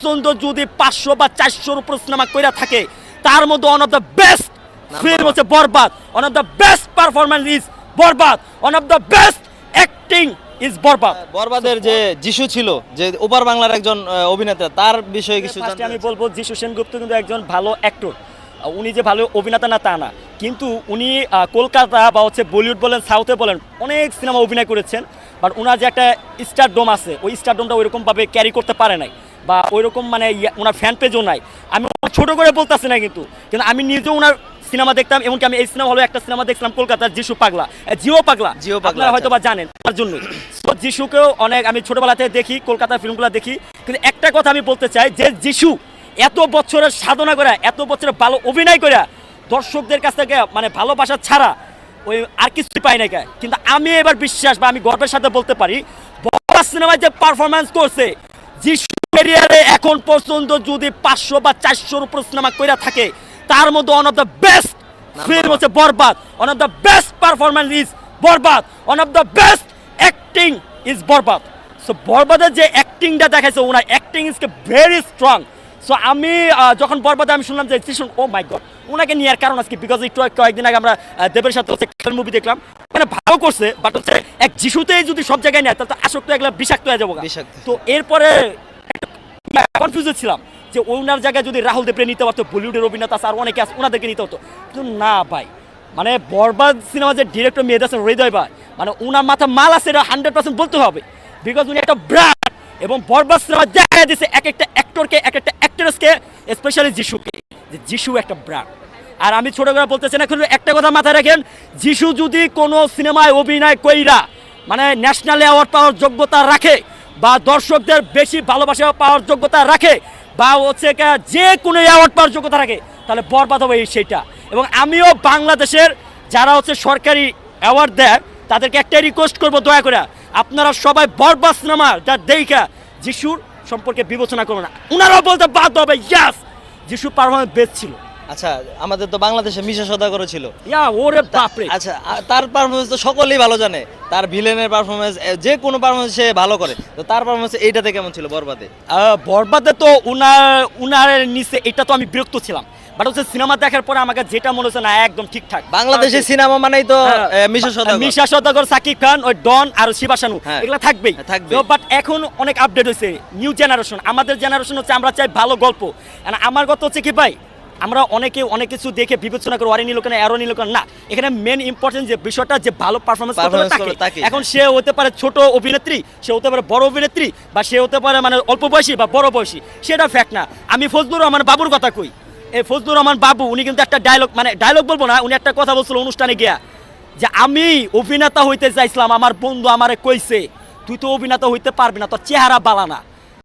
পর্যন্ত যদি 500 বা 400-র উপর সিনেমা কইরা থাকে তার মধ্যে one of the best film হচ্ছে Borbaad, one of the best performance is Borbaad, one of the best acting is Borbaad. বরবাদের যে যিশু ছিল, যে ওপার বাংলার একজন অভিনেতা, তার বিষয়ে কিছু ফার্স্টে আমি বলবো যিশু সেনগুপ্ত কিন্তু একজন ভালো অ্যাক্টর। উনি যে ভালো অভিনেতা না তা না, কিন্তু উনি কলকাতা বা হচ্ছে বলিউড বলেন সাউথে বলেন অনেক সিনেমা অভিনয় করেছেন, বাট ওনার যে একটা স্টারডোম আছে ওই স্টারডোমটা ওইরকমভাবে ক্যারি করতে পারে নাই বা ওইরকম মানে ওনার ফ্যান পেজও নাই। আমি ছোট করে বলতেছি না, কিন্তু আমি নিজেও ওনার সিনেমা দেখতাম, এমনকি আমি এই সিনেমা হলো একটা সিনেমা দেখছিলাম কলকাতার যিশু পাগলা, জিও পাগলা, আপনারা হয়তো বা জানেন তার জন্যই। তো যিশুকেও অনেক আমি ছোটবেলা থেকে দেখি, কলকাতার ফিল্মগুলো দেখি, কিন্তু একটা কথা আমি বলতে চাই যে যিশু এত বছরের সাধনা করে, এত বছরের ভালো অভিনয় করে দর্শকদের কাছ থেকে মানে ভালোবাসা ছাড়া ওই আর কিছুই পাই না। কিন্তু আমি এবার বিশ্বাস বা আমি গর্বের সাথে বলতে পারি বরবাদ সিনেমায় যে পারফরমেন্স করছে যিশু ক্যারিয়ারে এখন পর্যন্ত যদি 500 বা 400-র উপর সিনেমা কইরা থাকে তার মধ্যে one of the best film হচ্ছে Borbaad, one of the best performance is Borbaad, one of the best acting is Borbaad. So বরবাদের যে অ্যাক্টিংটা দেখাইছে ওনার acting is very strong. So আমি যখন বরবাদে আমি শুনলাম যে ও মাই গড ওনাকে নেওয়ার কারণ আজকে বিকজ একটু কয়েকদিন আগে আমরা দেবের সাথে হচ্ছে খেল মুভি দেখলাম, মানে ভালো করছে, বাট হচ্ছে এক যিশুতেই যদি সব জায়গায় নেয় তাহলে তো আসক্ত এগুলো বিষাক্ত হয়ে যাবো। তো এরপরে কনফিউজ ছিলাম যে ওনার জায়গায় যদি রাহুল দেবরে নিতে পারতো, বলিউডের অভিনেতা আছে আর অনেকে আছে ওনাদেরকে নিতে হতো, কিন্তু না ভাই, মানে বরবাদ সিনেমা যে ডিরেক্টর মেহেদী হাসান হৃদয় ভাই, মানে ওনার মাথা মাল আছে এটা 100% বলতে হবে, বিকজ উনি একটা ব্র্যান্ড। এবং বরবাদ সিনেমা দেখা দিয়েছে এক একটা অ্যাক্টরকে, এক একটা অ্যাক্ট্রেসকে, স্পেশালি যিশুকে, যে যিশু একটা ব্র্যান্ড। আর আমি ছোট করে বলতেছি না, কিন্তু একটা কথা মাথায় রাখেন, যিশু যদি কোনো সিনেমায় অভিনয় কইরা মানে ন্যাশনাল অ্যাওয়ার্ড পাওয়ার যোগ্যতা রাখে বা দর্শকদের বেশি ভালোবাসা পাওয়ার যোগ্যতা রাখে বা হচ্ছে যে কোনো অ্যাওয়ার্ড পাওয়ার যোগ্যতা রাখে তাহলে বরবাদ হবে সেইটা। এবং আমিও বাংলাদেশের যারা হচ্ছে সরকারি অ্যাওয়ার্ড দেয় তাদেরকে একটাই রিকোয়েস্ট করবো, দয়া করে আপনারা সবাই বরবাদ সিনেমা যা দেখা যিশুর সম্পর্কে বিবেচনা করুন না, ওনারাও বলতে বাধ্য হবে ইয়াস যিশু পারফরম্যান্স বেস্ট ছিল। আচ্ছা, আমাদের তো বাংলাদেশে মিশা সওদাগর ছিল, ওরে বাপরে। আচ্ছা, তার পারফরমেন্স তো সকলেই ভালো জানে, তার ভিলেনের পারফরমেন্স, যে কোনো পারফরমেন্স সে ভালো করে, তো তার পারফরমেন্স এইটাতে কেমন ছিল বরবাদে? বরবাদে তো উনার নিচে এটা তো আমি বিরক্ত ছিলাম, বাট হচ্ছে সিনেমা দেখার পরে আমাকে যেটা মনে হচ্ছে না একদম ঠিকঠাক। বাংলাদেশের সিনেমা মানেই তো মিশা সওদাগর, সাকিব খান, ওই ডন আর শিবা শানু এগুলো থাকবেই। বাট এখন অনেক আপডেট হয়েছে, নিউ জেনারেশন, আমাদের জেনারেশন হচ্ছে আমরা চাই ভালো গল্প। আমার কথা হচ্ছে কি ভাই, আমরা অনেকে অনেক কিছু দেখে বিবেচনা করি, ওয়ারি নিল কেন, অ্যারো নিল কেন, না, এখানে মেন ইম্পর্টেন্ট যে বিষয়টা যে ভালো পারফরমেন্স থাকে। এখন সে হতে পারে ছোট অভিনেত্রী, সে হতে পারে বড় অভিনেত্রী, বা সে হতে পারে মানে অল্প বয়সী বা বড় বয়সী, সেটা ফ্যাক্ট না। আমি ফজলুর রহমান বাবুর কথা কই, এই ফজলুর রহমান বাবু উনি কিন্তু একটা ডায়লগ বলবো না, উনি একটা কথা বলছিল অনুষ্ঠানে গিয়া যে আমি অভিনেতা হইতে চাইছিলাম, আমার বন্ধু আমারে কইছে তুই তো অভিনেতা হইতে পারবি না, তোর চেহারা বালা না।